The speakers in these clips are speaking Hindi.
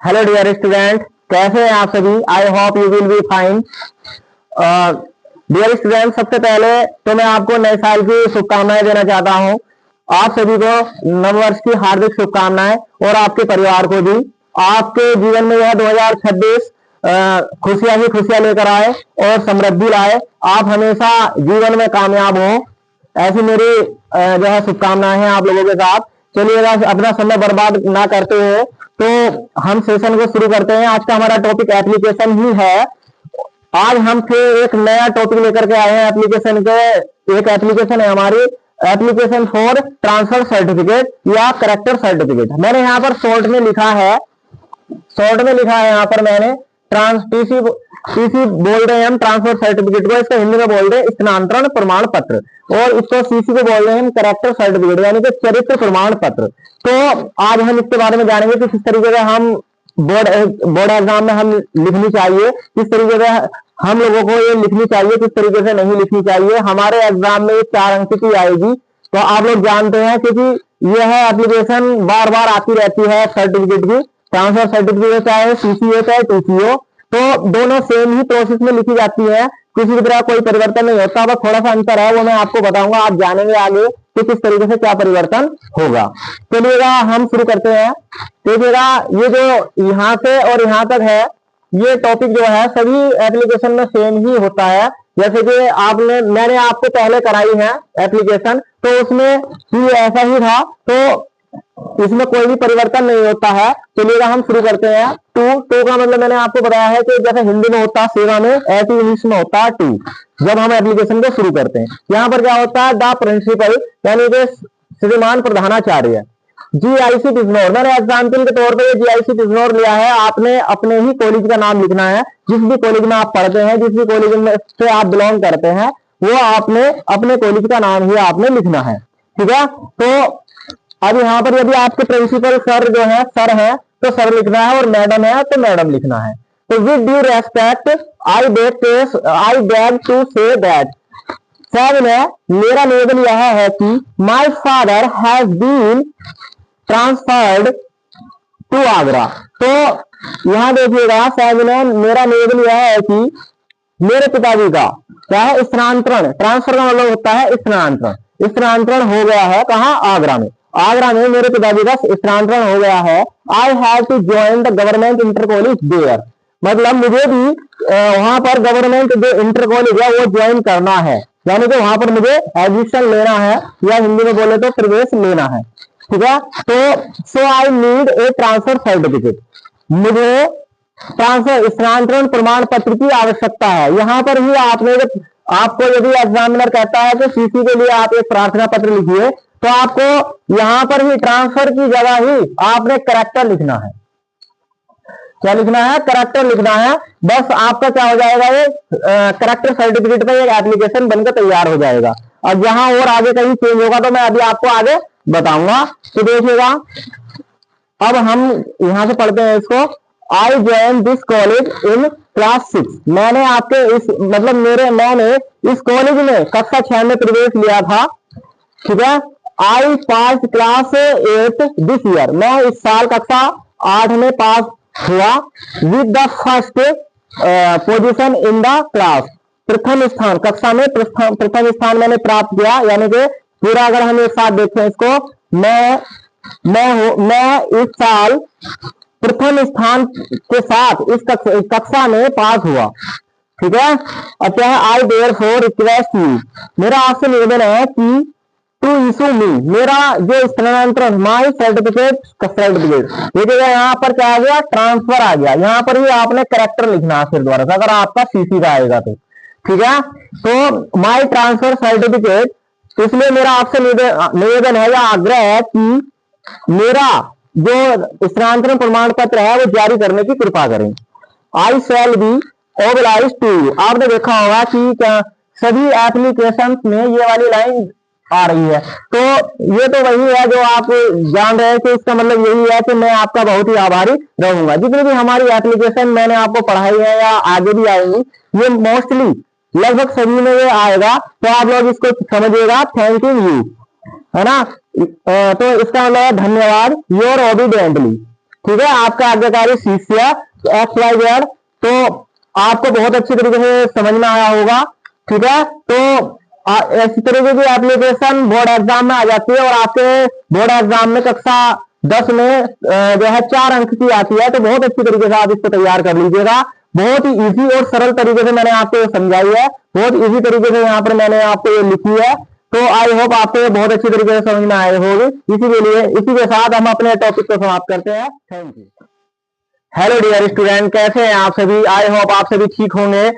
हेलो डियर स्टूडेंट, कैसे हैं आप सभी। I hope you will be fine. Dear student, सबसे पहले तो मैं आपको नए साल की शुभकामनाएं देना चाहता हूं। आप सभी को नववर्ष की हार्दिक शुभकामनाएं और आपके परिवार को भी। आपके जीवन में यह 2026 खुशियां ही खुशियां लेकर आए और समृद्धि लाए। आप हमेशा जीवन में कामयाब हो, ऐसी मेरी जो है शुभकामनाएं हैं आप लोगों के साथ। चलिएगा, अपना समय बर्बाद ना करते हुए तो हम सेशन को शुरू करते हैं। आज का हमारा टॉपिक एप्लीकेशन ही है। आज हम फिर एक नया टॉपिक लेकर के आए हैं एप्लीकेशन के। एक एप्लीकेशन है हमारी, एप्लीकेशन फॉर ट्रांसफर सर्टिफिकेट या करेक्टर सर्टिफिकेट। मैंने यहाँ पर शॉर्ट में लिखा है, यहाँ पर मैंने टीसी बोल रहे हैं हम ट्रांसफर सर्टिफिकेट को, इसको हिंदी में बोल रहे हैं स्थानांतरण प्रमाण पत्र, और इसको सीसी को बोल रहे हैं हम करेक्टर सर्टिफिकेट यानी कि चरित्र प्रमाण पत्र। तो आज हम इसके बारे में जानेंगे कि किस तरीके से हम बोर्ड एग्जाम में हम लिखनी चाहिए, किस तरीके से हम लोगों को ये लिखनी चाहिए, किस तरीके से नहीं लिखनी चाहिए। हमारे एग्जाम में 4 अंक की आएगी, तो आप लोग जानते हैं क्योंकि यह एप्लीकेशन बार बार आती रहती है सर्टिफिकेट की। ट्रांसफर सर्टिफिकेट चाहे सीसी हो चाहे टीसी हो, तो दोनों सेम ही प्रोसेस में लिखी जाती है, किसी भी तरह कोई परिवर्तन नहीं होता। बस थोड़ा सा अंतर है, वो मैं आपको बताऊंगा, आप जानेंगे आगे कि किस तरीके से क्या परिवर्तन होगा। चलिएगा हम शुरू करते हैं। देखिएगा, ये जो यहाँ से और यहाँ तक है, ये टॉपिक जो है सभी एप्लीकेशन में सेम ही होता है। जैसे कि मैंने आपको पहले कराई है एप्लीकेशन, तो उसमें भी ऐसा ही था, तो इसमें कोई भी परिवर्तन नहीं होता है। चलिएगा हम शुरू करते हैं। टू का मतलब मैंने आपको बताया है कि जैसे हिंदी में होता है सेवा में, ऐसे इंग्लिश में होता है टू। जब हम एप्लीकेशन को शुरू करते हैं, यहाँ पर क्या होता है, द प्रिंसिपल यानी कि श्रीमान प्रधानाचार्य जीआईसी बिजनौर। मैंने एग्जाम्पल के तौर पर जीआईसी बिजनौर लिया है। आपने अपने ही कॉलेज का नाम लिखना है, जिस भी कॉलेज में आप पढ़ते हैं, जिस भी कॉलेज में से आप बिलोंग करते हैं, वो आपने अपने कॉलेज का नाम ही आपने लिखना है। ठीक है, तो अब यहाँ पर यदि आपके प्रिंसिपल सर जो है सर है तो सर लिखना है, और मैडम है तो मैडम लिखना है। तो with due respect I beg to say that. साहब ने मेरा निवेदन यह है कि my father has been transferred to Agra. तो यहां देखिएगा, साहब ने मेरा निवेदन यह है कि मेरे पिताजी का क्या है, स्थानांतरण। ट्रांसफर का मतलब होता है स्थानांतरण। स्थानांतरण हो गया है कहाँ, आगरा में। आगरा में मेरे पिताजी का स्थानांतरण हो गया है। I have to join the government inter college there. मतलब मुझे भी वहां पर गवर्नमेंट जो इंटर कॉलेज है वो ज्वाइन करना है, यानी कि वहां पर मुझे एडमिशन लेना है, या हिंदी में बोले तो प्रवेश लेना है। ठीक है, तो so I need a transfer certificate. मुझे ट्रांसफर स्थानांतरण प्रमाण पत्र की आवश्यकता है। यहाँ पर ही आपको यदि एग्जामिनर कहता है कि सीसी के लिए आप एक प्रार्थना पत्र लिखिए, तो आपको यहाँ पर ही ट्रांसफर की जगह ही आपने करेक्टर लिखना है। क्या लिखना है, करेक्टर लिखना है। बस आपका क्या हो जाएगा, ये करेक्टर सर्टिफिकेट पर एक एप्लीकेशन बनकर तैयार हो जाएगा। अब यहाँ और आगे कहीं चेंज होगा तो मैं अभी आपको आगे बताऊंगा। तो देखिएगा, अब हम यहां से पढ़ते हैं इसको। I join this college in class 6। मैंने मैंने इस कॉलेज में कक्षा 6 में प्रवेश लिया था। ठीक है, आई पास क्लास 8 दिस ईयर। मैं इस साल कक्षा 8 में पास हुआ। With the first position in the class. प्रथम स्थान, कक्षा में प्रथम स्थान मैंने प्राप्त किया। यानी कि पूरा अगर हम एक साथ देखें इसको, मैं इस साल प्रथम स्थान के साथ इस कक्षा में पास हुआ। ठीक है, अब क्या है, I therefore request you. मेरा आपसे निवेदन है कि टू इशू मी, मेरा जो स्थानांतरण माई सर्टिफिकेट देखिएगा, यहाँ पर क्या आ गया, ट्रांसफर आ गया। यहाँ पर भी आपने करेक्टर लिखना है फिर दोबारा से, अगर आपका सीसी का आएगा तो। ठीक है, तो माई ट्रांसफर सर्टिफिकेट, इसलिए मेरा आपसे निवेदन है या आग्रह है कि मेरा जो स्थानांतरण प्रमाण पत्र है वो जारी करने की कृपा करें। I shall be oblige to you. आपने देखा होगा कि क्या सभी एप्लीकेशन में ये वाली लाइन आ रही है, तो ये तो वही है जो आप जान रहे हैं कि इसका मतलब यही है कि मैं आपका बहुत ही आभारी रहूंगा। जितनी भी हमारी एप्लीकेशन मैंने आपको पढ़ाई है या आगे भी आएंगी, ये मोस्टली लगभग सभी में ये आएगा, तो आप लोग इसको समझिएगा। थैंक यू, है ना। तो इसका मतलब धन्यवाद, योर ओबीडिएंटली। ठीक है, आपका आज्ञाकारी शिष्य XYZ। तो आपको बहुत अच्छी तरीके से समझ में आया होगा। ठीक है, तो इसी तरीके की एप्लीकेशन बोर्ड एग्जाम में आ जाती है, और आपके बोर्ड एग्जाम में कक्षा 10 में जो है 4 अंक की आती है। तो बहुत अच्छी तरीके से आप इसको तैयार कर लीजिएगा। बहुत ही इजी और सरल तरीके से मैंने आपको समझाई है, बहुत इजी तरीके से यहाँ पर मैंने आपको ये लिखी है। तो आई होप आपको ये बहुत अच्छी तरीके से समझ में आए होगी। इसी के साथ हम अपने टॉपिक को समाप्त करते हैं। Thank you. Hello dear student, कैसे हैं आप सभी? आई होप आप सभी ठीक होंगे।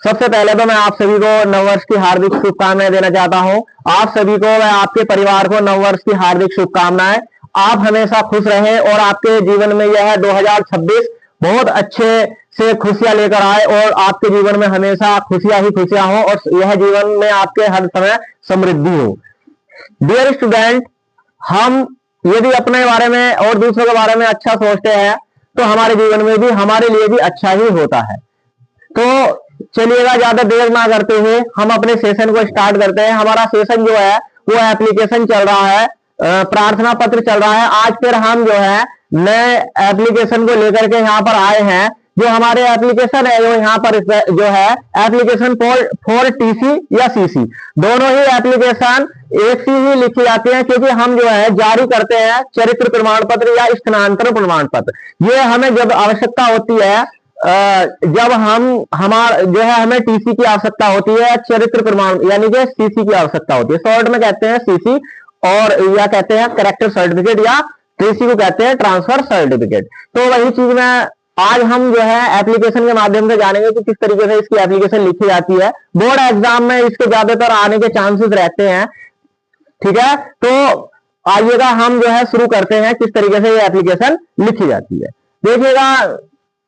सबसे पहले तो मैं आप सभी को नववर्ष की हार्दिक शुभकामनाएं देना चाहता हूं। आप सभी को, मैं आपके परिवार को नववर्ष की हार्दिक शुभकामनाएं। आप हमेशा खुश रहें और आपके जीवन में यह 2026 बहुत अच्छे से खुशियां लेकर आए, और आपके जीवन में हमेशा खुशियां ही खुशियां हो, और यह जीवन में आपके हर समय समृद्धि हो। डियर स्टूडेंट, हम यदि अपने बारे में और दूसरों के बारे में अच्छा सोचते हैं तो हमारे जीवन में भी, हमारे लिए भी अच्छा ही होता है। तो चलिएगा, ज्यादा देर ना करते हुए हम अपने सेशन को स्टार्ट करते हैं। हमारा सेशन जो है वो एप्लीकेशन चल रहा है, प्रार्थना पत्र चल रहा है। आज फिर हम जो है नए एप्लीकेशन को लेकर के यहाँ पर आए हैं। जो हमारे एप्लीकेशन है वो यहाँ पर जो है एप्लीकेशन फॉर टीसी या सीसी, दोनों ही एप्लीकेशन एक सी ही लिखी जाती है, क्योंकि हम जो है जारी करते हैं चरित्र प्रमाण पत्र या स्थानांतरण प्रमाण पत्र। ये हमें जब आवश्यकता होती है, जब हमार जो है हमें टीसी की आवश्यकता होती है, चरित्र प्रमाण यानी कि सीसी की आवश्यकता होती है। शॉर्ट में कहते हैं सीसी, और या कहते हैं करेक्टर सर्टिफिकेट, या टीसी को कहते हैं ट्रांसफर सर्टिफिकेट। तो वही चीज में आज हम जो है एप्लीकेशन के माध्यम से जानेंगे कि किस तरीके से इसकी एप्लीकेशन लिखी जाती है। बोर्ड एग्जाम में इसके ज्यादातर आने के चांसेस रहते हैं। ठीक है, तो आइएगा हम जो है शुरू करते हैं किस तरीके से ये एप्लीकेशन लिखी जाती है। देखिएगा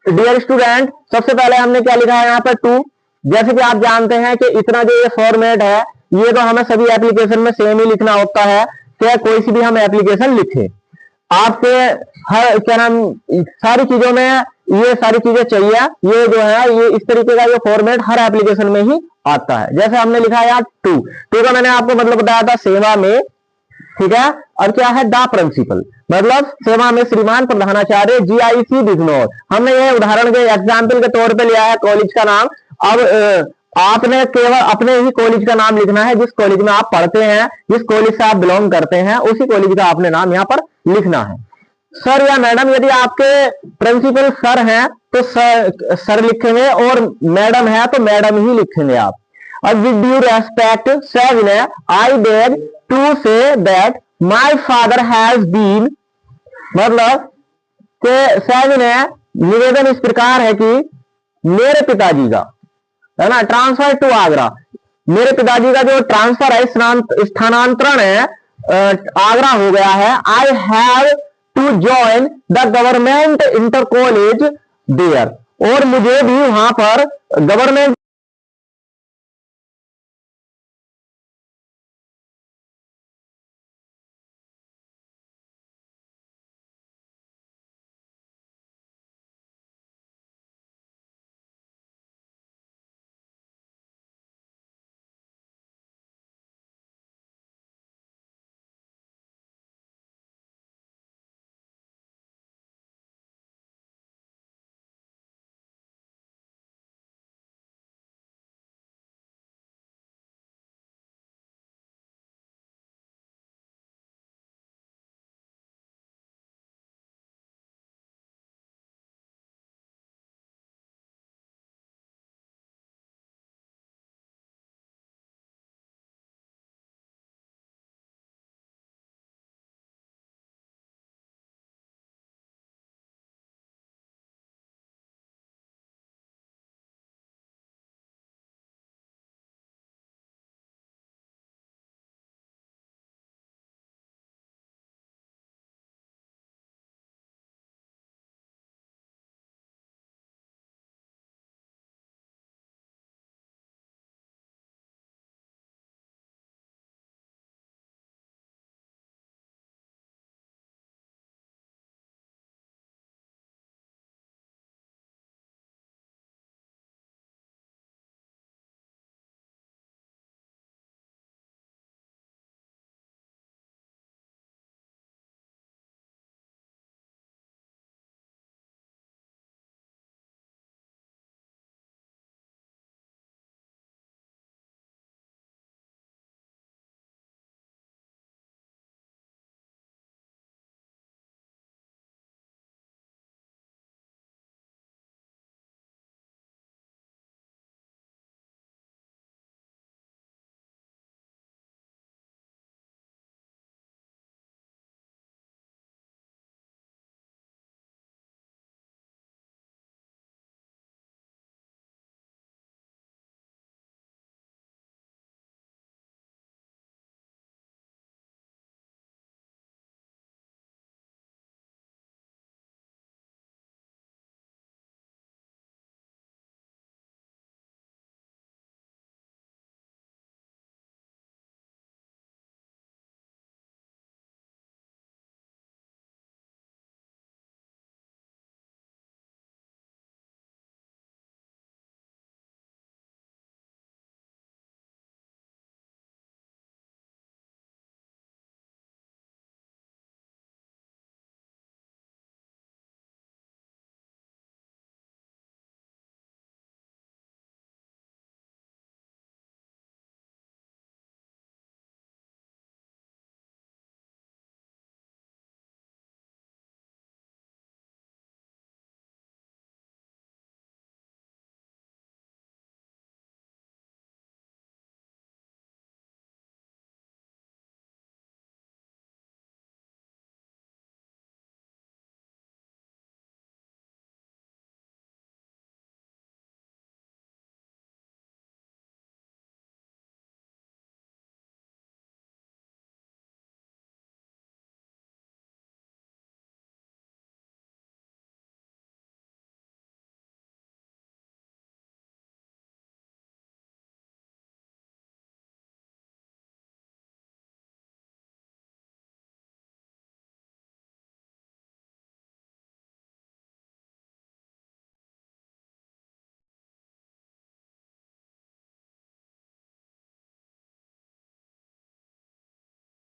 डियर स्टूडेंट, सबसे पहले हमने क्या लिखा है यहाँ पर 2। जैसे कि आप जानते हैं कि इतना जो ये फॉर्मेट है, ये तो हमें सभी एप्लीकेशन में सेम ही लिखना होता है, चाहे कोई सी भी हम एप्लीकेशन लिखें। आपके हर क्या नाम सारी चीजों में ये सारी चीजें चाहिए। ये जो है ये इस तरीके का ये फॉर्मेट हर एप्लीकेशन में ही आता है। जैसे हमने लिखा है यहाँ 2 का मैंने आपको मतलब बताया था सेवा में। ठीक है, और क्या है द प्रिंसिपल, मतलब सेवा में श्रीमान प्रधानाचार्य GIC बिजनौर। हमने ये उदाहरण के एग्जाम्पल के तौर पे लिया है कॉलेज का नाम। अब आपने केवल अपने ही कॉलेज का नाम लिखना है, जिस कॉलेज में आप पढ़ते हैं, जिस कॉलेज से आप बिलोंग करते हैं, उसी कॉलेज का आपने नाम यहाँ पर लिखना है। सर या मैडम, यदि आपके प्रिंसिपल सर हैं तो सर लिखेंगे, और मैडम है तो मैडम ही लिखेंगे आप। और with due respect sir, I beg to say that my father has been, मतलब कि सर ने निवेदन इस प्रकार है कि मेरे पिताजी का, है ना, ट्रांसफर टू आगरा, मेरे पिताजी का जो ट्रांसफर है, स्थानांतरण है, आगरा हो गया है। I have to join the government inter college there, और मुझे भी वहां पर गवर्नमेंट